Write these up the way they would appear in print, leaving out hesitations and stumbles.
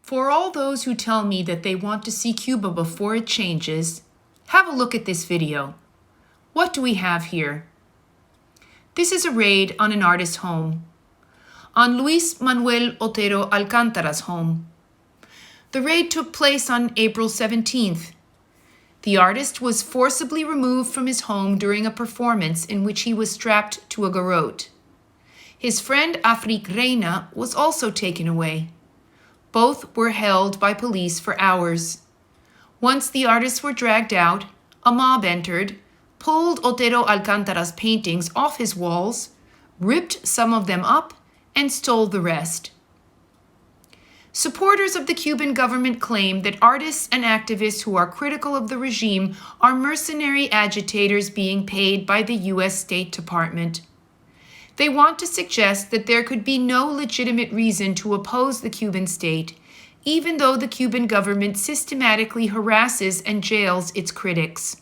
For all those who tell me that they want to see Cuba before it changes, have a look at this video. What do we have here? This is a raid on an artist's home, on Luis Manuel Otero Alcántara's home. The raid took place on April 17th. The artist was forcibly removed from his home during a performance in which he was strapped to a garrote. His friend Afrik Reina was also taken away. Both were held by police for hours. Once the artists were dragged out, a mob entered, pulled Otero Alcántara's paintings off his walls, ripped some of them up, and stole the rest. Supporters of the Cuban government claim that artists and activists who are critical of the regime are mercenary agitators being paid by the U.S. State Department. They want to suggest that there could be no legitimate reason to oppose the Cuban state, even though the Cuban government systematically harasses and jails its critics.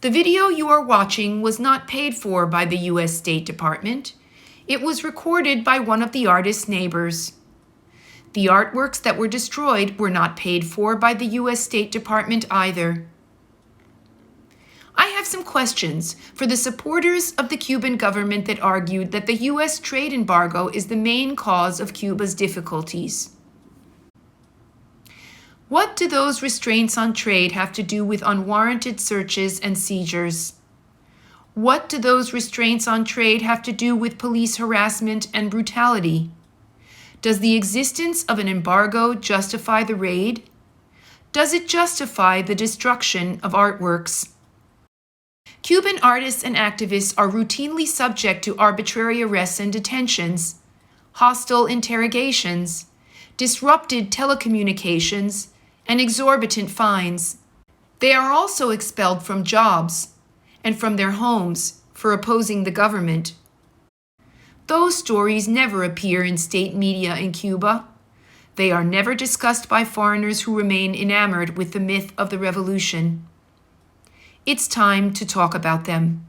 The video you are watching was not paid for by the U.S. State Department. It was recorded by one of the artist's neighbors. The artworks that were destroyed were not paid for by the U.S. State Department either. I have some questions for the supporters of the Cuban government that argued that the U.S. trade embargo is the main cause of Cuba's difficulties. What do those restraints on trade have to do with unwarranted searches and seizures? What do those restraints on trade have to do with police harassment and brutality? Does the existence of an embargo justify the raid? Does it justify the destruction of artworks? Cuban artists and activists are routinely subject to arbitrary arrests and detentions, hostile interrogations, disrupted telecommunications, and exorbitant fines. They are also expelled from jobs and from their homes for opposing the government. Those stories never appear in state media in Cuba. They are never discussed by foreigners who remain enamored with the myth of the revolution. It's time to talk about them.